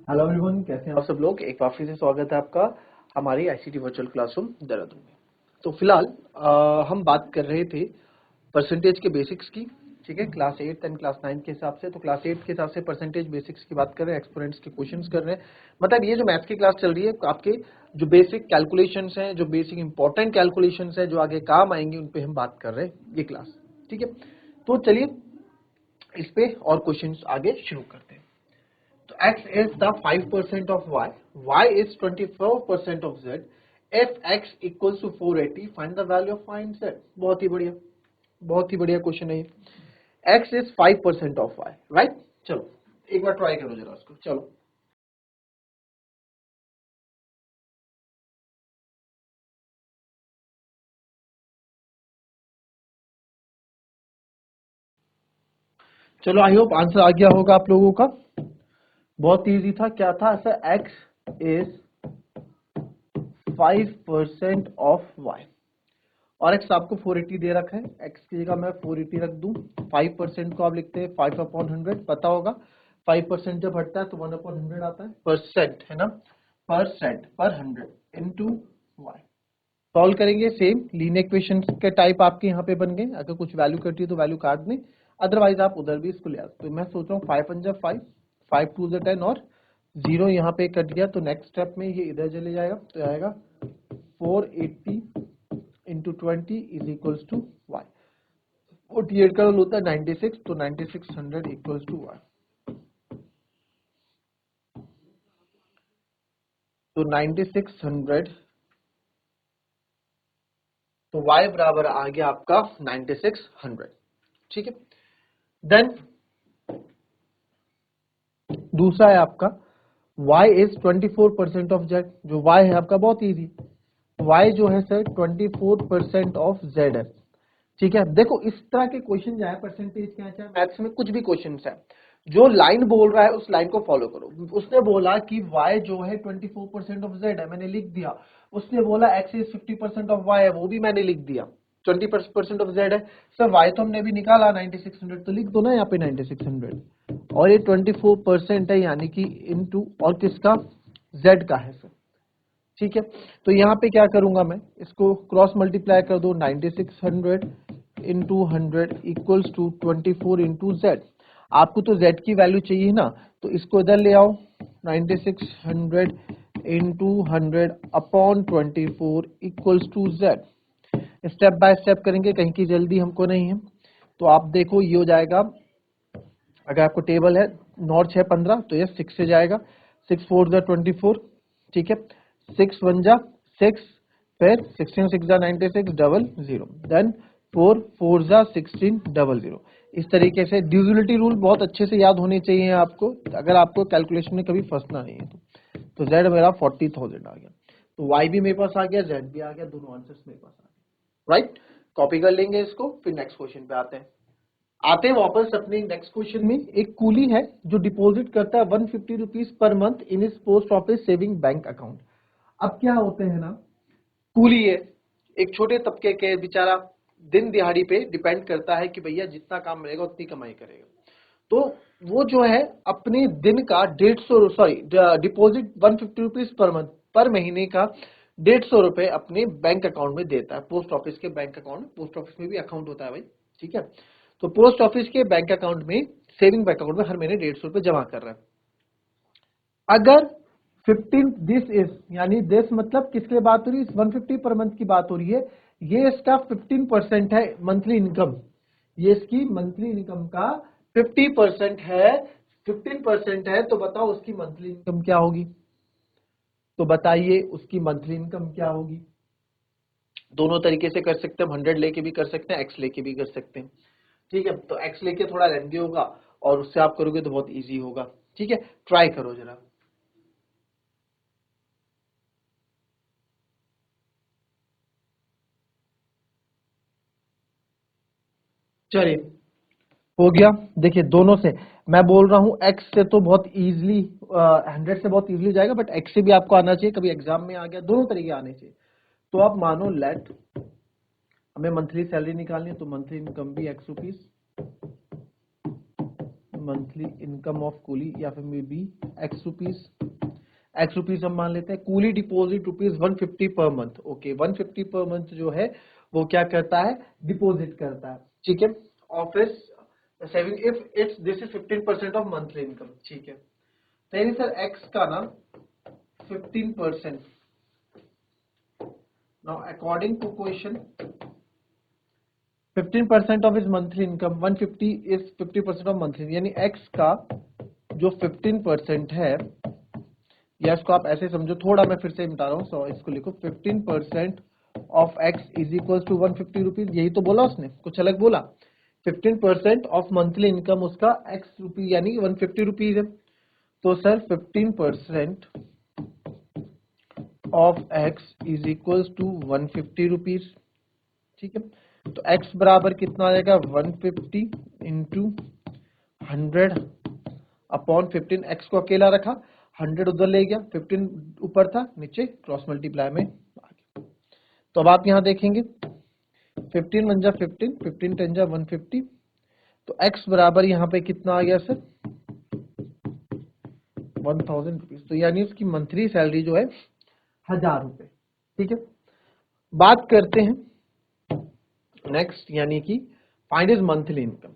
Hello everyone, कैसे हैं आप सब लोग। एक बार फिर से स्वागत है आपका हमारी आईसीटी वर्चुअल क्लासरूम देहरादून में। तो फिलहाल हम बात कर रहे थे परसेंटेज के बेसिक्स की। ठीक है, क्लास 8 एंड क्लास 9 के हिसाब से। तो क्लास 8 के हिसाब से परसेंटेज बेसिक्स की बात कर रहे हैं, एक्सपोनेंट्स के क्वेश्चंस कर रहे हैं। मतलब ये जो मैथ्स की क्लास चल रही है, आपके जो बेसिक कैलकुलेशंस हैं, जो बेसिक इंपॉर्टेंट कैलकुलेशंस हैं, जो आगे काम आएंगे, उन पे हम बात कर रहे हैं ये क्लास। ठीक है, तो चलिए इस पे और क्वेश्चंस आगे शुरू करते हैं। So x is the 5% of y is 24% of z. If x equals to 480, find the value of y and z. बहुत ही बढ़िया क्वेश्चन है ये। x is 5% of y, right? चलो एक बार ट्राई करो जरा उसको। चलो चलो, आई होप आंसर आ गया होगा आप लोगों का। बहुत इजी था। क्या था sir? x is 5% of y और x आपको 480 दे रखा है। x की जगह मैं 480 रख दूं। 5% को आप लिखते हैं 5/100, पता होगा 5% जब हटता है तो 1/100 आता है। परसेंट है ना, परसेंट पर 100 इंटू वाई। सॉल्व करेंगे, सेम लीनियर इक्वेशन के टाइप आपके यहाँ पे बन गए। अगर कुछ वैल्यू कटी है तो वैल्यू काट दें, अदरवाइज आप उधर भी इसको ले आते। तो मैं सोच रहा हूँ 5 5 2 10 और 0 यहाँ पे कट गया, तो नेक्स्ट स्टेप में ये इधर चले जाएगा, तो आएगा 480 into 20 is equals to Y. 48 का रोल होता है 96, तो 9600 इक्वल्स टू वाई। तो 9600, तो y बराबर आ गया आपका 9600। ठीक है, देन दूसरा है आपका y इज 24% ऑफ z। जो y है आपका बहुत इजी, y जो है सर 24% ऑफ z है। ठीक है, देखो इस तरह के क्वेश्चन चाहे परसेंटेज क्या चाहे मैथ्स में कुछ भी क्वेश्चन है, जो लाइन बोल रहा है उस लाइन को फॉलो करो। उसने बोला कि y जो है 24% ऑफ z है, मैंने लिख दिया। उसने बोला x इज 50% ऑफ y है, वो भी मैंने लिख दिया। 20% ऑफ z है सर, y तो हमने भी निकाला 9600, तो लिख दो ना यहाँ पे 9600। और ये 24% है, यानी कि इनटू और किसका, z का है सर। ठीक है, तो यहाँ पे क्या करूंगा मैं, इसको क्रॉस मल्टीप्लाई कर दो। 9600 into 100 equals to 24 into Z. आपको तो z की वैल्यू चाहिए ना, तो इसको इधर ले आओ। 9600 into 100 upon 24 equals to Z. Step by step करेंगे, कहीं की जल्दी हमको नहीं है। तो आप देखो ये हो जाएगा, अगर आपको टेबल है नॉर्थ 6 15, तो ये 6 से जाएगा। 6 4 जा 24। ठीक है, 6 1 जा 6, फिर 16 6 जा 96 डबल 0, देन 4 4 जा 16 डबल 0। इस तरीके से डिविजिबिलिटी रूल बहुत अच्छे से याद होने चाहिए आपको, अगर आपको कैलकुलेशन में कभी फंसना नहीं है तो z मेरा 40,000 आ गया, तो y भी मेरे पास आ गया, z भी आ गया, दोनों आंसर्स मेरे पास आ गए। राइट, कॉपी कर लेंगे इसको, फिर नेक्स्ट क्वेश्चन पे आते हैं वापस अपने नेक्स्ट क्वेश्चन में। एक कूली है जो डिपॉजिट करता है 150 रुपीज पर मंथ इन इस post office saving bank account. अब क्या होते हैं ना, कूली है, एक छोटे तबके के बेचारा, दिन दिहाड़ी पे डिपेंड करता है कि भैया जितना काम मिलेगा उतनी कमाई करेगा। तो वो जो है अपने दिन का 150, sorry deposit 150 rupees per month, पर महीने का 150 रुपए अपने बैंक अकाउंट में देता है, पोस्ट ऑफिस के बैंक अकाउंट। पोस्ट ऑफिस में भी अकाउंट होता है भाई। ठीक है, तो पोस्ट ऑफिस के बैंक अकाउंट में, सेविंग बैंक अकाउंट में हर महीने 150 रुपए जमा कर रहा है। अगर 15 दिस इज, यानी दिस मतलब किसके लिए बात हो रही है, 150 पर मंथ की बात हो रही है। ये इसका 15% है मंथली इनकम, ये इसकी मंथली इनकम का 50% है। 15% है, तो बताओ उसकी मंथली इनकम क्या होगी। तो बताइए उसकी मंथली इनकम क्या होगी। दोनों तरीके से कर सकते हैं, 100 लेके भी कर सकते हैं, एक्स लेके भी कर सकते हैं। ठीक है, तो एक्स लेके थोड़ा लेंदी होगा और उससे आप करोगे तो बहुत इजी होगा। ठीक है, ट्राई करो जरा। चलिए हो गया। देखिए दोनों से मैं बोल रहा हूं, एक्स से तो बहुत इजीली 100 से बहुत इजीली जाएगा, बट एक्स से भी आपको आना चाहिए, कभी एग्जाम में आ गया, दोनों तरीके आने चाहिए। तो आप मानो लेट हमें मंथली सैलरी निकालनी है, तो मंथली इनकम भी x rupees monthly income of coolie, या फिर मे बी एक्स रुपीज हम मान लेते हैं। Coolie deposit rupees 150 per month. Okay, 150 per month जो है वो क्या करता है, डिपॉजिट करता है। ठीक है, office saving if it's this is 15% of monthly income. ठीक है, तो यानी सर एक्स का ना 15%। Now according to question 15% of is monthly income, 150 is 50% of monthly, यानी एक्स का जो 15% है, या इसको आप ऐसे समझो, थोड़ा मैं फिर से मिटा रहा हूँ, सो इसको लिखो 15% of X is equal to 150 rupees. यही तो बोला उसने, कुछ अलग बोला। 15% ऑफ मंथली इनकम उसका एक्स रुपीज यानी 150 रुपीज है। तो sir 15% of X is equal to 150 rupees. ठीक है, तो x बराबर कितना आ जाएगा, 150 इंटू 100 अपॉन 15। x को अकेला रखा, 100 उधर ले गया, 15 ऊपर था, नीचे क्रॉस मल्टीप्लाई में आ गया। तो अब आप यहां देखेंगे 15 वन जा 15, 15 10 जा 150, तो x बराबर यहां पे कितना आ गया सर, 1000 रुपीज। तो यानी उसकी मंथली सैलरी जो है 1000 रुपए। ठीक है, बात करते हैं नेक्स्ट, यानी कि फाइंड इज मंथली इनकम।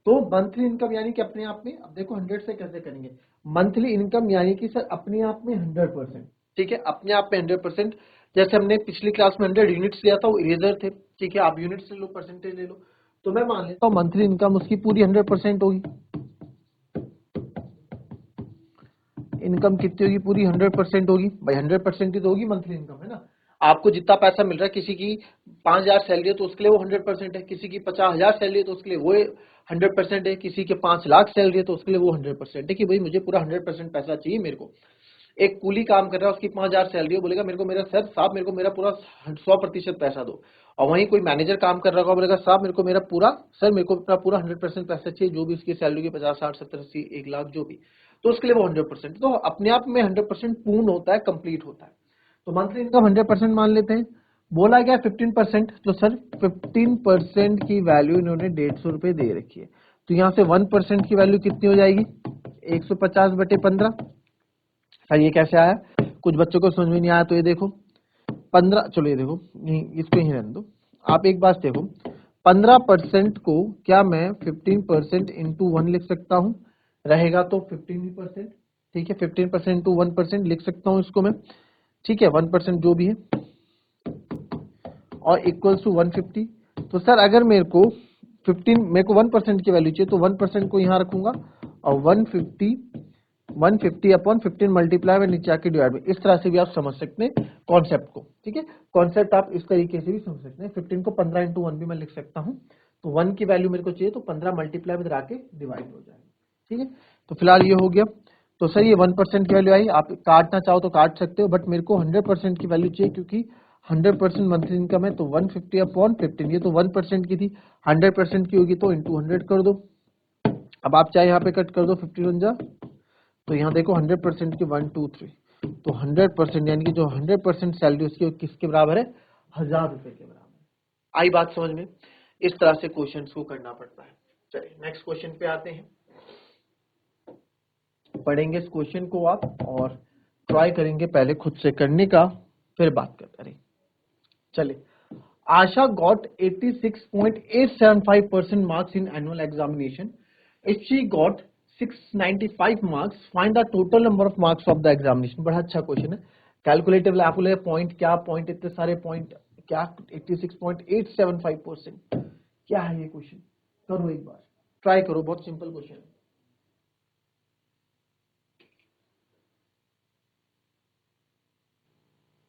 तो मंथली इनकम यानी कि अपने आप में, अब देखो 100 से कैसे करेंगे, मंथली इनकम यानी कि सर अपने आप में 100%। ठीक है, अपने आप में 100%। जैसे हमने पिछली क्लास में 100 यूनिट्स लिया था, वो इरेजर थे। ठीक है, आप यूनिट्स ले लो, परसेंटेज ले लो, तो मैं मान लेता हूँ मंथली इनकम उसकी पूरी 100% होगी। इनकम कितनी होगी, पूरी 100% होगी। भाई 100% ही तो होगी मंथली इनकम, है ना। आपको जितना पैसा मिल रहा है, किसी की 5000 सैलरी है तो उसके लिए वो 100% है, किसी की 50,000 सैलरी है तो उसके लिए वो 100% है, किसी के 5 लाख सैलरी है तो उसके लिए वो 100% है कि भाई मुझे पूरा 100% पैसा चाहिए मेरे को। एक कूली काम कर रहा है, उसकी 5000 सैलरी है, बोलेगा मेरे को मेरा सर साहब मेरे को मेरा पूरा 100% पैसा दो। और वहीं कोई मैनेजर काम कर रहा होगा, बोलेगा साहब मेरे को मेरा पूरा, सर मेरे को अपना पूरा 100% पैसा चाहिए, जो भी उसकी सैलरी की 50 60 70 80 1 लाख जो भी, तो उसके लिए वो 100%। तो अपने आप में 100% पूर्ण होता है, कंप्लीट होता है। तो मंथली इनकम 100% मान लेते हैं। बोला गया 15%, तो सर 15% की वैल्यू इन्होंने 150 रुपए दे रखी है। तो यहां से 1% की वैल्यू कितनी हो जाएगी, 150/15। सर ये कैसे आया, कुछ बच्चों को समझ में नहीं आया, तो ये देखो 15, चलो ये देखो, इसको ही रहने दो। आप एक बात देखो, 15% को क्या मैं 15% इंटू 1 लिख सकता हूं, रहेगा तो 15%। ठीक है, 15% इंटू 1% लिख सकता हूं इसको मैं। ठीक है, 1% जो भी है, और इक्वल्स टू 150। तो सर अगर मेरे को 1% की वैल्यू चाहिए, तो 1% को यहां रखूंगा, और 150 अपॉन 15 मल्टीप्लाई में नीचे आके डिवाइड में। इस तरह से भी आप समझ सकते हैं कॉन्सेप्ट को। ठीक है, कॉन्सेप्ट आप इस तरीके से भी समझ सकते हैं। 15 को 15 इंटू 1 भी मैं लिख सकता हूं, तो 1 की वैल्यू मेरे को चाहिए, तो 15 मल्टीप्लाई में आके डिवाइड हो जाएगा। ठीक है, तो फिलहाल ये हो गया। तो सर ये 1% की वैल्यू आई, आप काटना चाहो तो काट सकते हो, बट मेरे को 100% की वैल्यू चाहिए, क्योंकि 100% मंथली इनकम है। तो 150 अपॉन 15, ये तो 1% की थी, 100% की होगी तो इंटू 100 कर दो। अब आप चाहे यहाँ पे कट कर दो, 51 जा, तो यहाँ देखो 100% की 1 2 3, तो 100% यानी कि जो 100% सैलरी उसकी किसके बराबर है, 1000 रुपए के बराबर। आई बात समझ में, इस तरह से क्वेश्चन को करना पड़ता है। चलिए नेक्स्ट क्वेश्चन पे आते हैं, पढ़ेंगे इस क्वेश्चन को आप, और ट्राई करेंगे पहले खुद से करने का, फिर बात करते हैं। चलिए, आशा got 86.875% marks in annual examination. If she got 695 marks, find the total number of marks of the examination. बड़ा अच्छा क्वेश्चन है, कैलकुलेटिव आप बोले पॉइंट, क्या पॉइंट, इतने सारे पॉइंट, क्या 86.875%, क्या है ये क्वेश्चन। करो एक बार, ट्राई करो, बहुत सिंपल क्वेश्चन है।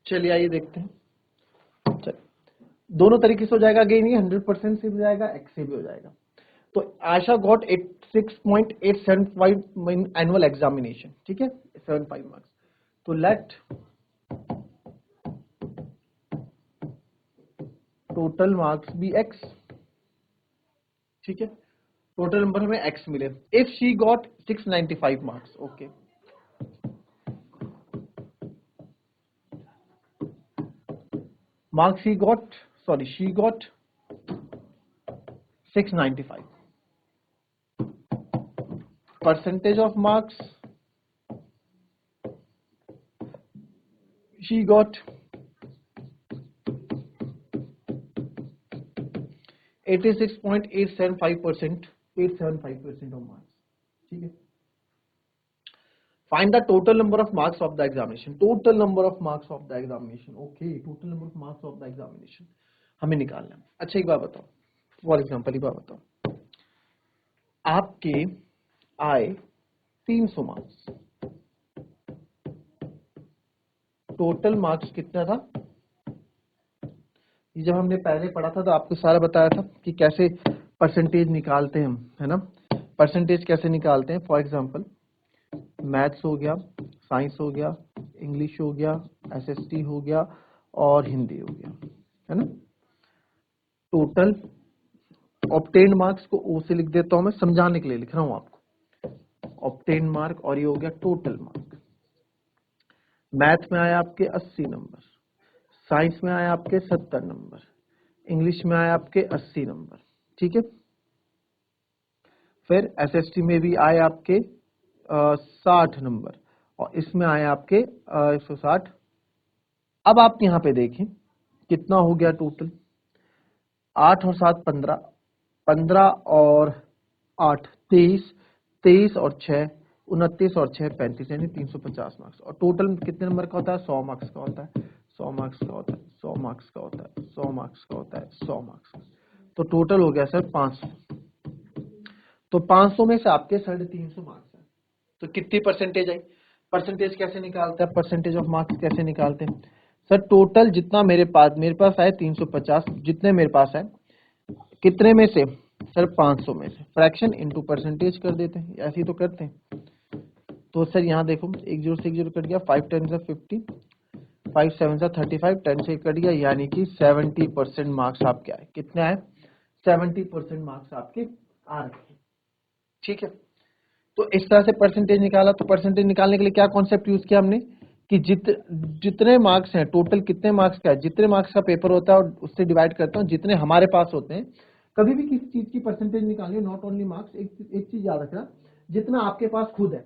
चलिए आइए देखते हैं। चलिए, दोनों तरीके से हो जाएगा, अगेन ये 100% से भी हो जाएगा, एक्स से भी हो जाएगा। तो Asha got 86.875 in annual examination. ठीक है, 75 मार्क्स। तो let total marks be X. ठीक है, टोटल नंबर हमें एक्स मिले। If she got 695 marks, okay, marks she got, sorry she got 695। percentage of marks, she got 86.875% of marks. ठीक है. Find the total number of marks of the examination. Total number of marks of the examination. Okay, total number of marks of the examination हमें निकालना है. अच्छा एक बात बताओ, for example एक बात बताओ, आपके आए 300 मार्क्स, टोटल मार्क्स कितना था? ये जब हमने पहले पढ़ा था तो आपको सारा बताया था कि कैसे परसेंटेज निकालते हैं हम, है ना. परसेंटेज कैसे निकालते हैं? फॉर एग्जाम्पल मैथ्स हो गया, साइंस हो गया, इंग्लिश हो गया, एसएसटी हो गया और हिंदी हो गया, है ना. टोटल ऑब्टेन्ड मार्क्स को ओ से लिख देता हूं, मैं समझाने के लिए लिख रहा हूं आपको. ऑब्टेन्ड मार्क और ये हो गया टोटल मार्क. मैथ में आया आपके 80 नंबर, साइंस में आया आपके 70 नंबर, इंग्लिश में आया आपके 80 नंबर. ठीक है. फिर एसएसटी में भी आए आपके 60 नंबर और इसमें आए आपके 160. अब आप यहां पे देखें कितना हो गया टोटल. 8 और 7 15, 15 और 8 23, 23 और 6 29 और 6 35, यानी 350 मार्क्स. और टोटल कितने नंबर का होता है? 100 मार्क्स का होता है, 100 मार्क्स का होता है, 100 मार्क्स का होता है, 100 मार्क्स का होता है, 100 मार्क्स का. तो टोटल हो गया सर 500. तो 500 में से आपके 350 मार्क्स है. तो कितनी परसेंटेज आई? परसेंटेज कैसे निकालते हैं? परसेंटेज ऑफ मार्क्स कैसे निकालते हैं? सर टोटल जितना मेरे पास आए 350, जितने मेरे पास है कितने में से? सर 500 में से. फ्रैक्शन इनटू परसेंटेज कर देते हैं, ऐसे ही तो करते हैं. तो सर यहाँ देखो 1 0 से 1 0 कट गया, 5 10 से 50, 5 7 से 35, 10 से कट गया, यानी कि 70% मार्क्स आपके आए. कितने आए? 70% मार्क्स आपके आ रहे हैं. ठीक है. तो इस तरह से परसेंटेज निकाला. तो परसेंटेज निकालने के लिए क्या कॉन्सेप्ट यूज किया हमने कि जितने मार्क्स हैं, टोटल कितने मार्क्स का है, जितने मार्क्स का पेपर होता है और उससे डिवाइड करता हूँ जितने हमारे पास होते हैं. कभी भी किसी चीज की परसेंटेज निकालनी, नॉट ओनली मार्क्स, एक चीज याद रखना, जितना आपके पास खुद है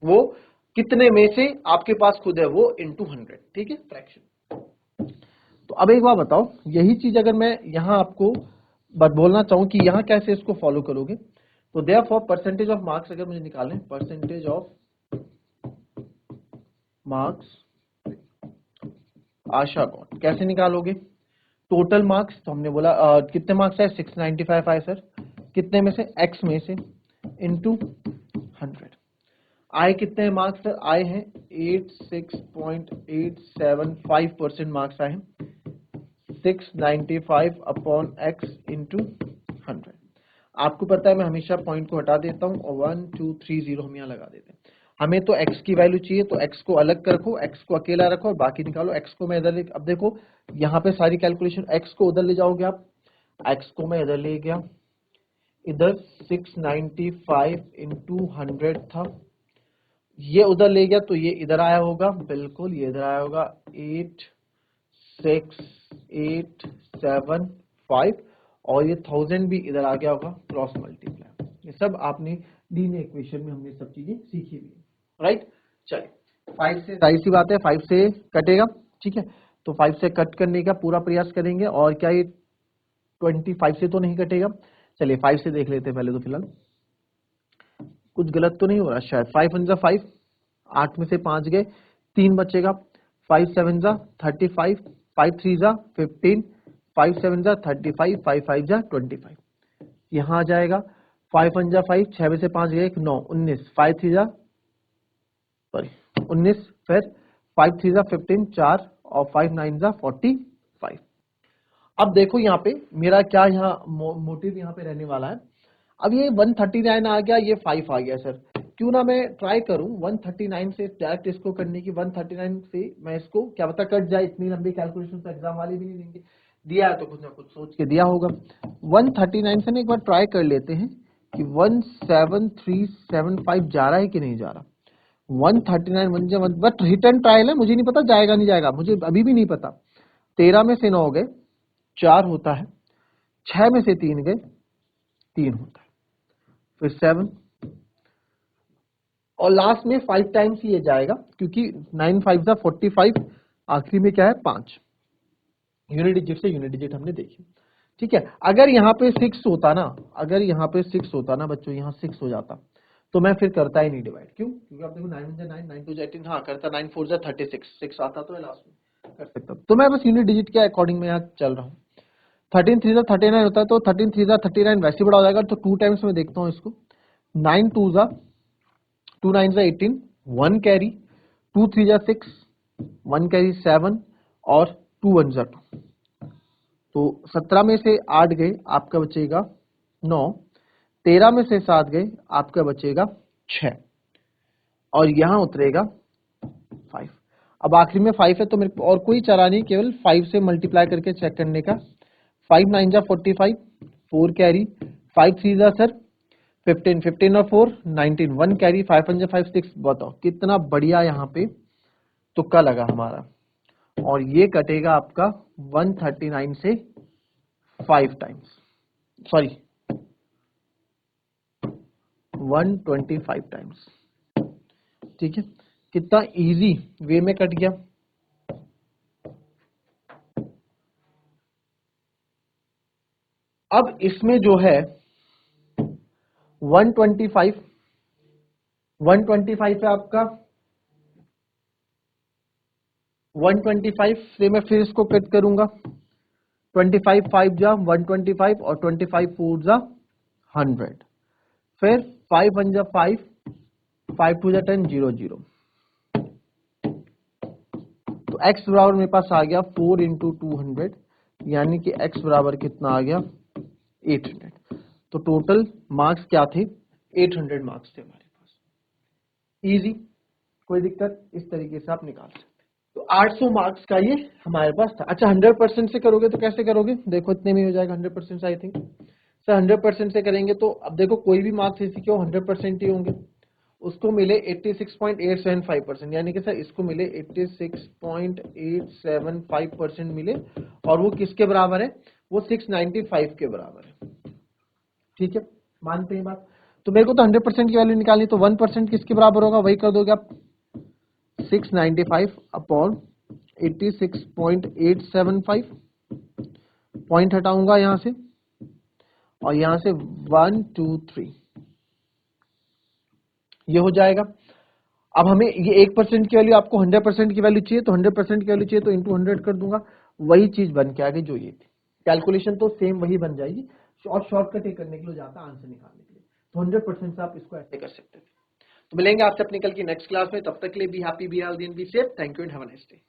वो कितने में से आपके पास खुद है वो इनटू 100. ठीक है, फ्रैक्शन. तो अब एक बात बताओ, यही चीज अगर मैं यहां आपको बोलना चाहूं कि यहां कैसे इसको फॉलो करोगे, तो देयरफॉर परसेंटेज ऑफ मार्क्स अगर मुझे निकालने, परसेंटेज ऑफ मार्क्स आशा कौन कैसे निकालोगे? टोटल मार्क्स तो हमने बोला कितने मार्क्स है? 695 आए सर. कितने में से? x में से इनटू 100. आए कितने मार्क्स सर? आए हैं 86.875% मार्क्स आए हैं. 695 अपॉन x इंटू 100. आपको पता है मैं हमेशा पॉइंट को हटा देता हूं और 1 2 3 0 हम यहाँ लगा देते हैं. हमें तो x की वैल्यू चाहिए तो x को अलग कर रखो, x को अकेला रखो और बाकी निकालो. x को मैं इधर अब देखो यहाँ पे सारी कैलकुलेशन, x को उधर ले जाओगे आप, x को मैं इधर ले गया, इधर 695 इंटू 100 था, ये उधर ले गया तो ये इधर आया होगा, बिल्कुल ये इधर आया होगा 86875 और ये 1000 भी इधर आ गया होगा, क्रॉस मल्टीप्लाई. ये सब आपने लीनियर इक्वेशन में हमने सब चीजें सीखी हुई है. राइट. चलिए 5 से जाहिर सी बात है 5 से कटेगा. ठीक है, तो 5 से कट करने का पूरा प्रयास करेंगे. और क्या ये 25 से तो नहीं कटेगा? चलिए 5 से देख लेते हैं पहले. तो फिलहाल कुछ गलत तो नहीं हो रहा शायद. 5 1 5, 8 में से 5 गए, 3 बचेगा. 5 7 35, 5 3 15, 5 7 35, 5 5 25. यहाँ आ जाएगा 5 1 5, 6 में से 5 गए, 9 19, 5 3 सॉरी 19, फिर 5 3 15, 4 और 5 9 45. अब देखो यहाँ पे मेरा क्या यहाँ मोटिव यहाँ पे रहने वाला है. अब ये 139 आ गया, ये 5 आ गया सर. क्यों ना मैं ट्राई करूं 139 से डायरेक्ट इसको करने की. 139 से मैं इसको क्या पता कट जाए. इतनी लंबी कैलकुलेशन तो एग्जाम वाले भी नहीं देंगे. दिया है तो कुछ ना कुछ सोच के दिया होगा. 139 से ना एक बार ट्राई कर लेते हैं कि 17375 जा रहा है कि नहीं जा रहा. 139 बट रिटर्न ट्रायल है, मुझे नहीं पता जाएगा नहीं जाएगा, मुझे अभी भी नहीं पता. 13 में से 9 गए, 4 होता है. 6 में से 3 गए, 3 होता है. फिर 7, और लास्ट में 5 टाइम्स ये जाएगा, क्योंकि 9 5 जा 45, आखिरी में क्या है 5, यूनिट डिजिट से यूनिट डिजिट हमने देखी। ठीक है, अगर यहाँ पे 6 होता ना, अगर यहाँ पे 6 होता ना बच्चों, यहाँ 6 हो जाता तो मैं फिर करता ही नहीं डिवाइड। क्यों? क्योंकि आप देखो 9 1 9, 9 2 18, हाँ करता, 9 4 36, 6 आता तो लास्ट में कर सकता। तो मैं बस यूनिट डिजिट के अकॉर्डिंग में यहाँ चल रहा हूँ। 13 3 39 होता है, तो 13 3 39 वैसे बड़ा हो जाएगा, तो 2 टाइम्स में देखता हूँ इसको। 9 2 2 9 18, 1 कैरी, 2 3 6, 1 कैरी 7, और 2 1 2। तो 17 में से 8 गए, आपका बचेगा 9, 13 में से 7 गए, आपका बचेगा 6, और यहां उतरेगा 5। अब आखिरी में 5 है, तो मेरे को और कोई चारा नहीं, केवल 5 से मल्टीप्लाई करके चेक करने का। 5 9 जा 45, 4 कैरी, 5 3 जा सर 15, 15 और 4 19, 1 कैरी, 5 1 जा 5 6। बताओ कितना बढ़िया यहाँ पे तुक्का लगा हमारा, और ये कटेगा आपका 139 से 5 टाइम्स, सॉरी 125 टाइम्स। ठीक है, कितना इजी वे में कट गया। अब इसमें जो है 125 है आपका, 125 से मैं फिर इसको कट करूंगा। 25 5 जा 125, और 25 4 जा 100, फिर 5 1 जा 5, 5 2 जा 10, 0 0। तो x बराबर मेरे पास आ गया 4 इंटू 200, यानी कि x बराबर कितना आ गया 800। तो टोटल मार्क्स क्या थे? 800 मार्क्स थे हमारे पास। इजी, कोई दिक्कत, इस तरीके से आप निकाल सकते। तो 800 मार्क्स का ये हमारे पास था। अच्छा 100% से करोगे तो कैसे करोगे? देखो इतने में हो जाएगा 100% से, आई थिंक सर 100% से करेंगे तो अब देखो कोई भी मार्क्स ऐसी क्यों 100% ही होंगे, उसको मिले 86.875%, यानी कि सर इसको मिले 86.875% मिले, और वो किसके बराबर है? वो 695 के बराबर है। ठीक है, मानते हैं बात। तो मेरे को तो 100% की वैल्यू निकालनी, तो 1% किसके बराबर होगा? वही कर दोगे आप, 695 अपॉन 86.875, पॉइंट हटाऊंगा यहां से, और यहां से 1 2 3, ये हो जाएगा। अब हमें ये 1% की वैल्यू, आपको 100% की वैल्यू चाहिए, तो 100% की वैल्यू चाहिए तो इंटू 100 कर दूंगा, वही चीज बन के आ गई जो ये थी। कैलकुलेशन तो सेम वही बन जाएगी, और शॉर्टकट ये करने के लिए जाता आंसर निकालने के लिए, तो 100% से आप इसको ऐसे कर सकते थे। तो मिलेंगे आपसे अपनी कल की नेक्स्ट क्लास में, तब तक के लिए be happy, be healthy and be safe. Thank you and have a nice day.